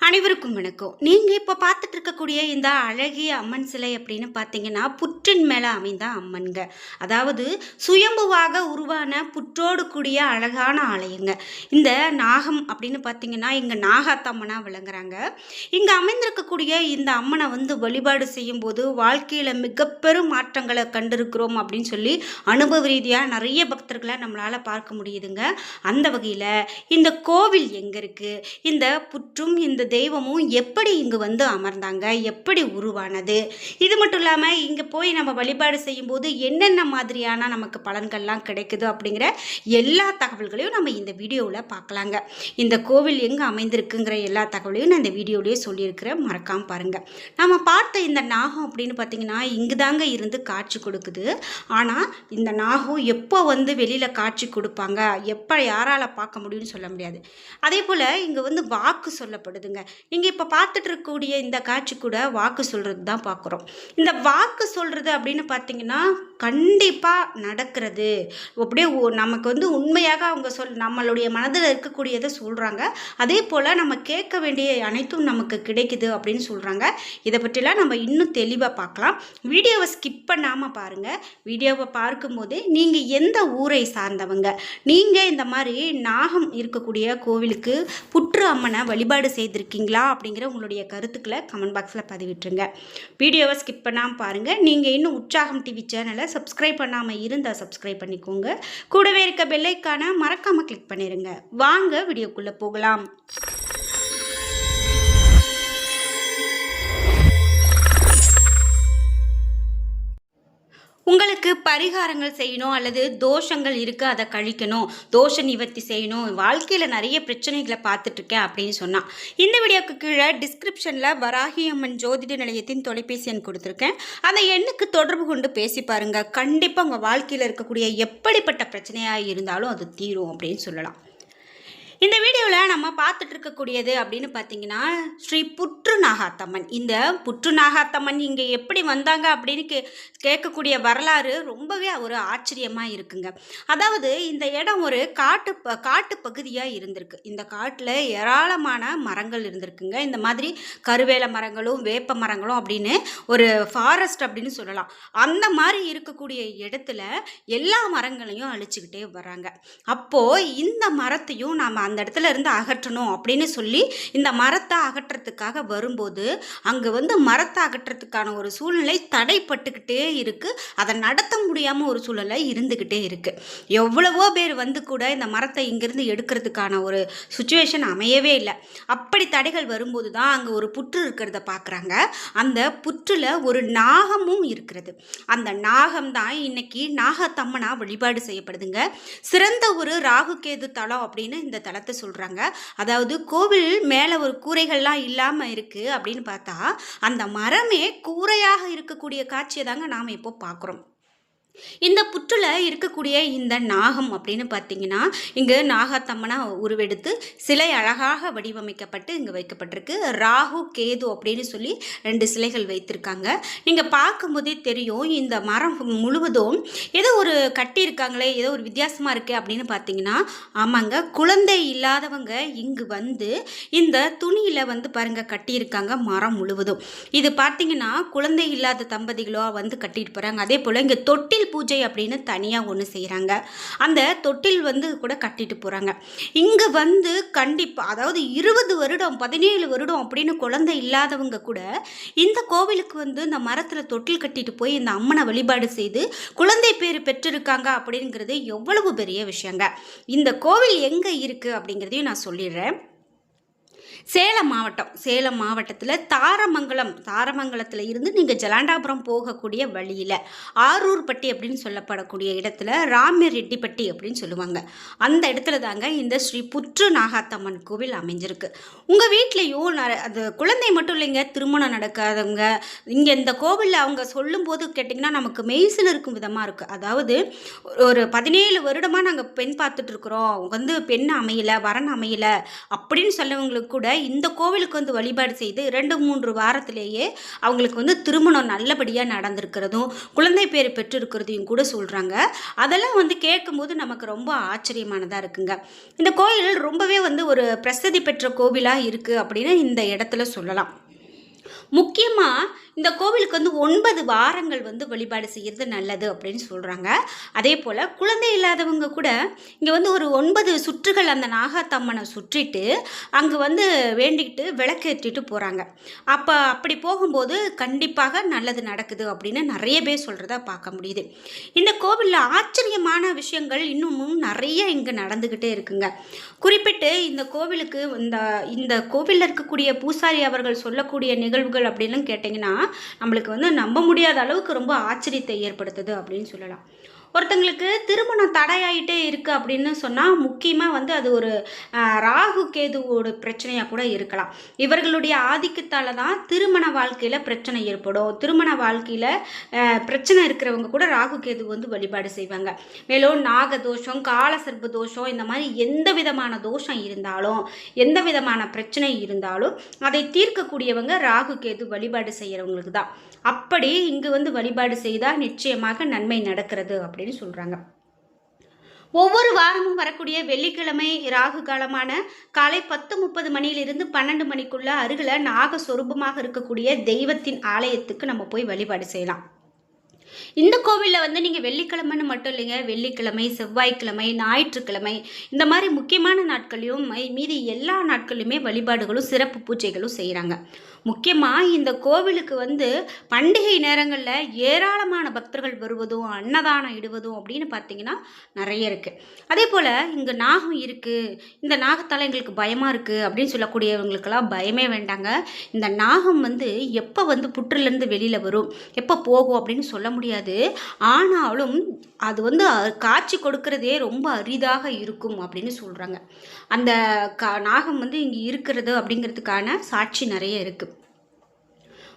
அனைவருக்கும் வணக்கம். நீங்க இப்ப பார்த்துட்டு இருக்கக்கூடிய இந்த அழகிய அம்மன் சிலை அப்படின்னு பார்த்தீங்கன்னா, புற்றின் மேல அமைந்த அம்மன்ங்க. அதாவது சுயம்புவாக உருவான புற்றோடு கூடிய அழகான ஆலயங்க. இந்த நாகம் அப்படின்னு பார்த்தீங்கன்னா, இங்க நாகாத்தம்மனா விளங்குறாங்க. இங்க அமைந்திருக்கக்கூடிய இந்த அம்மனை வழிபாடு செய்யும்போது, வாழ்க்கையில மிகப்பெரும் மாற்றங்களை கண்டிருக்கிறோம் அப்படின்னு சொல்லி அனுபவ ரீதியா நிறைய பக்தர்களை நம்மளால பார்க்க முடியுதுங்க. அந்த வகையில இந்த கோவில் எங்க இருக்கு? இந்த புற்றும் இந்த தெய்வமும் எப்படி இங்கு அமர்ந்தாங்க, எப்படி உருவானது, இது மட்டும் இல்லாமல் இங்கே போய் நம்ம வழிபாடு செய்யும்போது என்னென்ன மாதிரியான நமக்கு பலன்கள்லாம் கிடைக்குது அப்படிங்கிற எல்லா தகவல்களையும் நம்ம இந்த வீடியோவில் பார்க்கலாங்க. இந்த கோவில் எங்கே அமைந்திருக்குங்கிற எல்லா தகவலையும் நான் இந்த வீடியோலேயே சொல்லியிருக்கிறேன், மறக்காம பாருங்கள். நம்ம பார்த்த இந்த நாகம் அப்படின்னு பார்த்தீங்கன்னா இங்கு தாங்க இருந்து காட்சி கொடுக்குது. ஆனால் இந்த நாகம் எப்போ வெளியில் காட்சி கொடுப்பாங்க, எப்போ யாரால் பார்க்க முடியும்னு சொல்ல முடியாது. அதே போல் இங்கே வாக்கு சொல்லப்படுதுங்க. நீங்கள் இப்போ பார்த்துட்டு இருக்கக்கூடிய இந்த காட்சி கூட வாக்கு சொல்கிறது தான் பார்க்குறோம். இந்த வாக்கு சொல்கிறது அப்படின்னு பார்த்தீங்கன்னா கண்டிப்பாக நடக்கிறது. அப்படியே நமக்கு உண்மையாக அவங்க நம்மளுடைய மனதில் இருக்கக்கூடியதை சொல்கிறாங்க. அதே போல் நம்ம கேட்க வேண்டிய அனைத்தும் நமக்கு கிடைக்குது அப்படின்னு சொல்கிறாங்க. இதை பற்றிலாம் நம்ம இன்னும் தெளிவாக பார்க்கலாம். வீடியோவை ஸ்கிப் பண்ணாமல் பாருங்கள். வீடியோவை பார்க்கும்போது நீங்கள் எந்த ஊரை சார்ந்தவங்க, நீங்கள் இந்த மாதிரி நாகம் இருக்கக்கூடிய கோவிலுக்கு புற்று அம்மனை வழிபாடு செய்திருக்கீங்களா அப்படிங்கிற உங்களுடைய கருத்துக்களை கமெண்ட் பாக்ஸில் பதிவிட்டுருங்க. வீடியோவை ஸ்கிப் பண்ணாமல் பாருங்கள். நீங்கள் இன்னும் உற்சாகம் டிவி சேனலை சப்ஸ்கிரைப் பண்ணாமல் இருந்தால் சப்ஸ்கிரைப் பண்ணிக்கோங்க. கூடவே இருக்க பெல் ஐகானை மறக்காமல் கிளிக் பண்ணிடுங்க. வாங்க வீடியோக்குள்ளே போகலாம். உங்களுக்கு பரிகாரங்கள் செய்யணும் அல்லது தோஷங்கள் இருக்குது அதை கழிக்கணும், தோஷ நிவர்த்தி செய்யணும், வாழ்க்கையில் நிறைய பிரச்சனைகளை பார்த்துட்ருக்கேன் அப்படின்னு சொன்னால் இந்த வீடியோக்கு கீழே டிஸ்கிரிப்ஷனில் வராகி அம்மன் ஜோதிட நிலையத்தின் தொலைபேசி எண் கொடுத்துருக்கேன். அந்த எண்ணுக்கு தொடர்பு கொண்டு பேசி பாருங்கள். கண்டிப்பாக உங்கள் வாழ்க்கையில் இருக்கக்கூடிய எப்படிப்பட்ட பிரச்சனையாக இருந்தாலும் அது தீரும் அப்படின்னு சொல்லலாம். இந்த வீடியோவில் நம்ம பார்த்துட்டு இருக்கக்கூடியது அப்படின்னு பார்த்தீங்கன்னா ஸ்ரீ புற்று நாகாத்தம்மன். இந்த புற்று நாகாத்தம்மன் இங்கே எப்படி வந்தாங்க அப்படின்னு கேட்கக்கூடிய வரலாறு ரொம்பவே ஒரு ஆச்சரியமாக இருக்குங்க. அதாவது இந்த இடம் ஒரு காட்டு பகுதியாக இருந்திருக்கு. இந்த காட்டில் ஏராளமான மரங்கள் இருந்திருக்குங்க. இந்த மாதிரி கருவேல மரங்களும் வேப்ப மரங்களும் அப்படின்னு ஒரு ஃபாரஸ்ட் அப்படின்னு சொல்லலாம். அந்த மாதிரி இருக்கக்கூடிய இடத்துல எல்லா மரங்களையும் அழிச்சுக்கிட்டே வராங்க. அப்போது இந்த மரத்தையும் நாம் அந்த இடத்துல இருந்து அகற்றணும் அப்படின்னு சொல்லி இந்த மரத்தை அகற்றத்துக்காக வரும்போது அங்கே மரத்தை அகற்றத்துக்கான ஒரு சூழ்நிலை தடைப்பட்டுக்கிட்டே இருக்கு. அதை நடத்த முடியாமல் ஒரு சூழ்நிலை இருந்துக்கிட்டே இருக்கு. எவ்வளவோ பேர் கூட இந்த மரத்தை இங்கிருந்து எடுக்கிறதுக்கான ஒரு சுச்சுவேஷன் அமையவே இல்லை. அப்படி தடைகள் வரும்போது தான் அங்கே ஒரு புற்று இருக்கிறத பார்க்குறாங்க. அந்த புற்றில் ஒரு நாகமும் இருக்கிறது. அந்த நாகம் தான் இன்னைக்கு நாகத்தம்மனா வழிபாடு செய்யப்படுதுங்க. சிறந்த ஒரு ராகு கேது தலம் அப்படின்னு இந்த தலத்தை சொல்றாங்க. அதாவது கோவில் மேலே ஒரு கூரைகள்லாம் இல்லாமல் இருக்கு அப்படின்னு பார்த்தா அந்த மரமே கூரையாக இருக்கக்கூடிய காட்சியை தாங்க நாம் இப்போ பார்க்குறோம். இந்த புற்றில் இருக்கக்கூடிய இந்த நாகம் அப்படின்னு பார்த்தீங்கன்னா இங்கே நாகத்தம்மனா உருவெடுத்து சிலை அழகாக வடிவமைக்கப்பட்டு இங்கே வைக்கப்பட்டிருக்கு. ராகு கேது அப்படின்னு சொல்லி 2 சிலைகள் வைத்திருக்காங்க. நீங்கள் பார்க்கும்போதே தெரியும் இந்த மரம் முழுவதும் ஏதோ ஒரு கட்டியிருக்காங்களே, ஏதோ ஒரு வித்தியாசமாக இருக்கு அப்படின்னு பார்த்தீங்கன்னா ஆமாங்க, குழந்தை இல்லாதவங்க இங்கு இந்த துணியில் பாருங்க கட்டியிருக்காங்க மரம் முழுவதும். இது பார்த்தீங்கன்னா குழந்தை இல்லாத தம்பதிகளோ கட்டிட்டு போகிறாங்க. அதே போல் இங்கே தொட்டில் பூஜை அப்படின்னு தனியாக ஒன்று செய்கிறாங்க. அந்த தொட்டில் கூட கட்டிட்டு போகிறாங்க. இங்கே கண்டிப்பாக அதாவது 20 வருடம் 17 வருடம் அப்படின்னு குழந்தை இல்லாதவங்க கூட இந்த கோவிலுக்கு இந்த மரத்தில் தொட்டில் கட்டிட்டு போய் இந்த அம்மனை வழிபாடு செய்து குழந்தை பேர் பெற்றிருக்காங்க அப்படிங்கிறது எவ்வளவு பெரிய விஷயங்க. இந்த கோவில் எங்கே இருக்குது அப்படிங்கிறதையும் நான் சொல்லிடுறேன். சேலம் மாவட்டத்தில் தாரமங்கலத்தில் இருந்து நீங்கள் ஜலாண்டாபுரம் போகக்கூடிய வழியில் ஆரூர்பட்டி அப்படின்னு சொல்லப்படக்கூடிய இடத்துல ராமரெட்டிப்பட்டி அப்படின்னு சொல்லுவாங்க. அந்த இடத்துல தாங்க இந்த ஸ்ரீ புற்று நாகாத்தம்மன் கோவில் அமைஞ்சிருக்கு. உங்கள் வீட்லேயும் அது குழந்தை மட்டும் இல்லைங்க, திருமணம் நடக்காதவங்க இங்கே இந்த கோவிலில் அவங்க சொல்லும்போது கேட்டிங்கன்னா நமக்கு மெய்சில் இருக்கும் விதமாக இருக்குது. அதாவது ஒரு 17 வருடமாக நாங்கள் பெண் பார்த்துட்ருக்குறோம், பெண் அமையலை வரன் அமையலை அப்படின்னு சொல்லவங்களுக்கு கூட இந்த கோவிலுக்கு வந்து வழிபாடு செய்து 2-3 வாரத்திலேயே அவங்களுக்கு வந்து திருமணம் நல்லபடியாக நடந்திருக்கிறதும் குழந்தை பேர் பெற்றிருக்கிறதையும் கூட சொல்கிறாங்க. அதெல்லாம் வந்து கேட்கும்போது நமக்கு ரொம்ப ஆச்சரியமானதாக இருக்குங்க. இந்த கோயில் ரொம்பவே வந்து ஒரு பிரசித்தி பெற்ற கோவிலாக இருக்குது அப்படின்னு இந்த இடத்துல சொல்லலாம். முக்கியமாக இந்த கோவிலுக்கு வந்து 9 வாரங்கள் வந்து வழிபாடு செய்கிறது நல்லது அப்படின்னு சொல்கிறாங்க. அதே போல் குழந்தை இல்லாதவங்க கூட இங்கே வந்து ஒரு 9 சுற்றுகள் அந்த நாகாத்தம்மனை சுற்றிட்டு அங்கே வந்து வேண்டிக்கிட்டு விளக்கேற்றிட்டு போகிறாங்க. அப்படி போகும்போது கண்டிப்பாக நல்லது நடக்குது அப்படின்னு நிறைய பேர் சொல்கிறத பார்க்க முடியுது. இந்த கோவிலில் ஆச்சரியமான விஷயங்கள் இன்னமும் நிறைய இங்கே நடந்துக்கிட்டே இருக்குங்க. குறிப்பிட்டு இந்த கோவிலுக்கு இந்த கோவிலில் இருக்கக்கூடிய பூசாரி அவர்கள் சொல்லக்கூடிய நிகழ்வுகள் அப்படின்னு கேட்டிங்கன்னா நம்மளுக்கு வந்து நம்ப முடியாத அளவுக்கு ரொம்ப ஆச்சரியத்தை ஏற்படுத்துது அப்படின்னு சொல்லலாம். ஒருத்தங்களுக்கு திருமணம் தடையாயிட்டே இருக்குது அப்படின்னு சொன்னால் முக்கியமாக வந்து அது ஒரு ராகு கேதுவோட பிரச்சனையாக கூட இருக்கலாம். இவர்களுடைய ஆதிக்கத்தால் தான் திருமண வாழ்க்கையில் பிரச்சனை ஏற்படும். திருமண வாழ்க்கையில் பிரச்சனை இருக்கிறவங்க கூட ராகு கேது வந்து வழிபாடு செய்வாங்க. மேலும் நாகதோஷம், காலசர்ப்ப தோஷம், இந்த மாதிரி எந்த விதமான தோஷம் இருந்தாலும், எந்த விதமான பிரச்சனை இருந்தாலும் அதை தீர்க்கக்கூடியவங்க ராகு கேது வழிபாடு செய்கிறவங்களுக்கு தான். அப்படி இங்கு வந்து வழிபாடு செய்தால் நிச்சயமாக நன்மை நடக்கிறது அப்படின்னு சொல்கிறாங்க. ஒவ்வொரு வாரமும் வரக்கூடிய வெள்ளிக்கிழமை ராகு காலமான காலை 10:30 மணியிலிருந்து 12 மணிக்குள்ள அருகில் நாக சொரூபமாக இருக்கக்கூடிய தெய்வத்தின் ஆலயத்துக்கு நம்ம போய் வழிபாடு செய்யலாம். இந்த கோவிலில் வந்து நீங்கள் வெள்ளிக்கிழமைன்னு மட்டும் இல்லைங்க, வெள்ளிக்கிழமை, செவ்வாய்க்கிழமை, ஞாயிற்றுக்கிழமை இந்த மாதிரி முக்கியமான நாட்களையும் மீதி எல்லா நாட்களிலுமே வழிபாடுகளும் சிறப்பு பூஜைகளும் செய்கிறாங்க. முக்கியமாக இந்த கோவிலுக்கு வந்து பண்டிகை நேரங்களில் ஏராளமான பக்தர்கள் வருவதும் அன்னதானம் இடுவதும் அப்படின்னு பார்த்தீங்கன்னா நிறைய இருக்குது. அதே போல் இங்கே நாகம் இருக்குது, இந்த நாகத்தால் எங்களுக்கு பயமாக இருக்குது அப்படின்னு சொல்லக்கூடியவங்களுக்கெல்லாம் பயமே வேண்டாங்க. இந்த நாகம் வந்து எப்போ வந்து புற்றுலேருந்து வெளியில் வரும், எப்போ போகும் அப்படின்னு சொல்ல முடியாது. ஆனாலும் அது வந்து காட்சி கொடுக்கறதே ரொம்ப அரிதாக இருக்கும் அப்படின்னு சொல்கிறாங்க. அந்த நாகம் வந்து இங்கே இருக்கிறது அப்படிங்கிறதுக்கான சாட்சி நிறைய இருக்குது.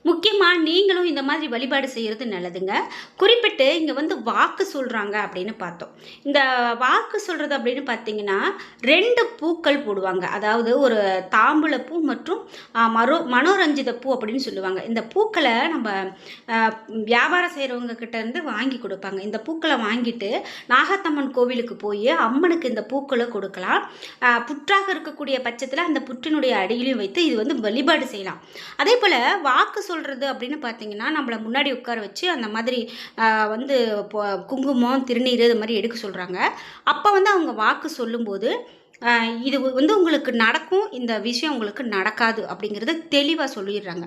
முக்கியமாக நீங்களும் இந்த மாதிரி வழிபாடு செய்கிறது நல்லதுங்க. குறிப்பிட்டு இங்கே வந்து வாக்கு சொல்கிறாங்க அப்படின்னு பார்த்தோம். இந்த வாக்கு சொல்கிறது அப்படின்னு பார்த்தீங்கன்னா 2 பூக்கள் போடுவாங்க. அதாவது ஒரு தாம்பூலப்பூ மற்றும் மனோரஞ்சித பூ அப்படின்னு சொல்லுவாங்க. இந்த பூக்களை நம்ம வியாபாரம் செய்கிறவங்க கிட்டேருந்து வாங்கி கொடுப்பாங்க. இந்த பூக்களை வாங்கிட்டு நாகாத்தம்மன் கோவிலுக்கு போய் அம்மனுக்கு இந்த பூக்களை கொடுக்கலாம். புற்றாக இருக்கக்கூடிய பட்சத்தில் அந்த புற்றினுடைய அடியிலையும் வைத்து இது வந்து வழிபாடு செய்யலாம். அதே போல் வாக்கு சொல்கிறது அப்படின்னு பார்த்தீங்கன்னா நம்மளை முன்னாடி உட்கார வச்சு அந்த மாதிரி வந்து குங்குமம், திருநீர் இது மாதிரி எடுக்க சொல்கிறாங்க. அப்போ வந்து அவங்க வாக்கு சொல்லும்போது இது வந்து உங்களுக்கு நடக்கும், இந்த விஷயம் உங்களுக்கு நடக்காது அப்படிங்கிறத தெளிவாக சொல்லிடுறாங்க.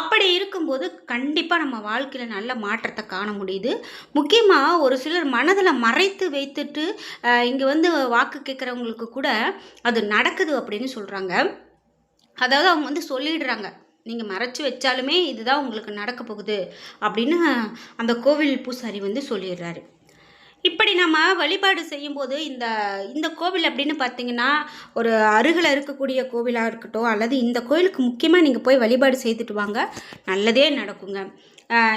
அப்படி இருக்கும்போது கண்டிப்பாக நம்ம வாழ்க்கையில் நல்ல மாற்றத்தை காண முடியுது. முக்கியமாக ஒரு சிலர் மனதில் மறைத்து வைத்துட்டு இங்கே வந்து வாக்கு கேட்குறவங்களுக்கு கூட அது நடக்குது அப்படின்னு சொல்கிறாங்க. அதாவது அவங்க வந்து சொல்லிடுறாங்க, நீங்கள் மறைச்சி வச்சாலுமே இதுதான் உங்களுக்கு நடக்க போகுது அப்படின்னு அந்த கோவில் பூசாரி வந்து சொல்லிடுறாரு. இப்படி நம்ம வழிபாடு செய்யும்போது இந்த கோவில் அப்படின்னு பார்த்தீங்கன்னா ஒரு அருகில் இருக்கக்கூடிய கோவிலாக இருக்கட்டும் அல்லது இந்த கோவிலுக்கு முக்கியமாக நீங்கள் போய் வழிபாடு செய்துட்டு வாங்க, நல்லதே நடக்குங்க.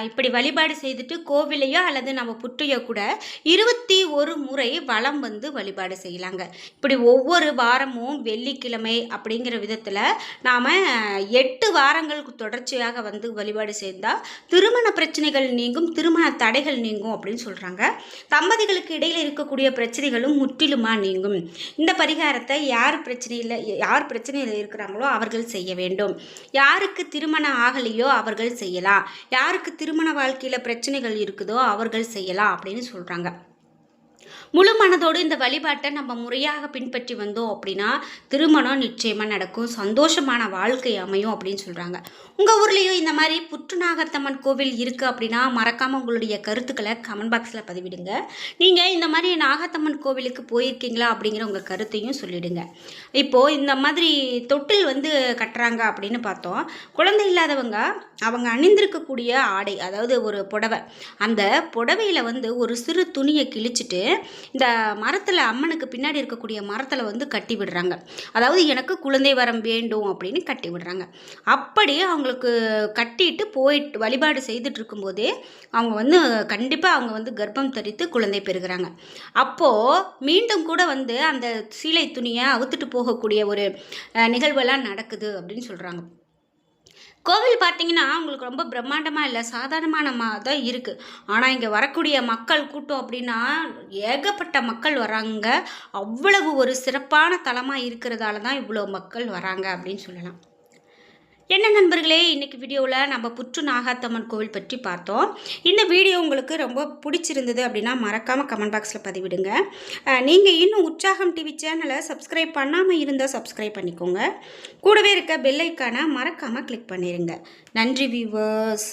இப்படி வழிபாடு செய்துட்டு கோவிலையோ அல்லது நம்ம புற்றையோ கூட 21 முறை வலம் வந்து வழிபாடு செய்யலாங்க. இப்படி ஒவ்வொரு வாரமும் வெள்ளிக்கிழமை அப்படிங்கிற விதத்தில் நாம் 8 வாரங்களுக்கு தொடர்ச்சியாக வந்து வழிபாடு செய்தால் திருமண பிரச்சனைகள் நீங்கும், திருமண தடைகள் நீங்கும் அப்படின்னு சொல்கிறாங்க. தம்பதிகளுக்கு இடையில் இருக்கக்கூடிய பிரச்சனைகளும் முற்றிலுமாக நீங்கும். இந்த பரிகாரத்தை யார் பிரச்சனையில் இருக்கிறாங்களோ அவர்கள் செய்ய வேண்டும். யாருக்கு திருமணம் ஆகலையோ அவர்கள் செய்யலாம். யாருக்கு திருமண வாழ்க்கையில் பிரச்சனைகள் இருக்குதோ அவர்கள் செய்யலாம் அப்படின்னு சொல்கிறாங்க. முழு மனதோடு இந்த வழிபாட்டை நம்ம முறையாக பின்பற்றி வந்தோம் அப்படின்னா திருமணம் நிச்சயமாக நடக்கும், சந்தோஷமான வாழ்க்கை அமையும் அப்படின்னு சொல்கிறாங்க. உங்கள் ஊர்லேயும் இந்த மாதிரி புற்றுநாகத்தம்மன் கோவில் இருக்குது அப்படின்னா மறக்காமல் உங்களுடைய கருத்துக்களை கமெண்ட் பாக்ஸில் பதிவிடுங்க. நீங்கள் இந்த மாதிரி நாகத்தம்மன் கோவிலுக்கு போயிருக்கீங்களா அப்படிங்கிற உங்கள் கருத்தையும் சொல்லிவிடுங்க. இப்போது இந்த மாதிரி தொட்டில் வந்து கட்டுறாங்க அப்படின்னு பார்த்தோம். குழந்தை இல்லாதவங்க அவங்க அணிந்திருக்கக்கூடிய ஆடை, அதாவது ஒரு புடவை, அந்த புடவையில் வந்து ஒரு சிறு துணியை கிழிச்சிட்டு இந்த மரத்தில் அம்மனுக்கு பின்னாடி இருக்கக்கூடிய மரத்தில் வந்து கட்டி விடுறாங்க. அதாவது எனக்கு குழந்தை வரம் வேண்டும் அப்படின்னு கட்டி விடுறாங்க. அப்படி அவங்களுக்கு கட்டிட்டு போயிட்டு வழிபாடு செய்துட்டு இருக்கும்போதே அவங்க வந்து கண்டிப்பாக அவங்க வந்து கர்ப்பம் தரித்து குழந்தை பெறுகிறாங்க. அப்போது மீண்டும் கூட வந்து அந்த சீலை துணியை அவுத்துட்டு போகக்கூடிய ஒரு நிகழ்வெல்லாம் நடக்குது அப்படின்னு சொல்கிறாங்க. கோவில் பார்த்தீங்கன்னா உங்களுக்கு ரொம்ப பிரம்மாண்டமாக இல்லை, சாதாரணமான தான் இருக்குது. ஆனால் இங்கே வரக்கூடிய மக்கள் கூட்டம் அப்படின்னா ஏகப்பட்ட மக்கள் வராங்க. அவ்வளவு ஒரு சிறப்பான தலமாக இருக்கிறதால தான் இவ்வளோ மக்கள் வராங்க அப்படின்னு சொல்லலாம். என்ன நண்பர்களே, இன்றைக்கி வீடியோவில் நம்ம புற்று நாகாத்தம்மன் கோவில் பற்றி பார்த்தோம். இந்த வீடியோ உங்களுக்கு ரொம்ப பிடிச்சிருந்தது அப்படின்னா மறக்காமல் கமெண்ட் பாக்ஸில் பதிவிடுங்க. நீங்கள் இன்னும் உற்சாகம் டிவி சேனலை சப்ஸ்கிரைப் பண்ணாமல் இருந்தால் சப்ஸ்கிரைப் பண்ணிக்கோங்க. கூடவே இருக்க பெல் ஐக்கானை மறக்காமல் கிளிக் பண்ணிடுங்க. நன்றி வியூவர்ஸ்.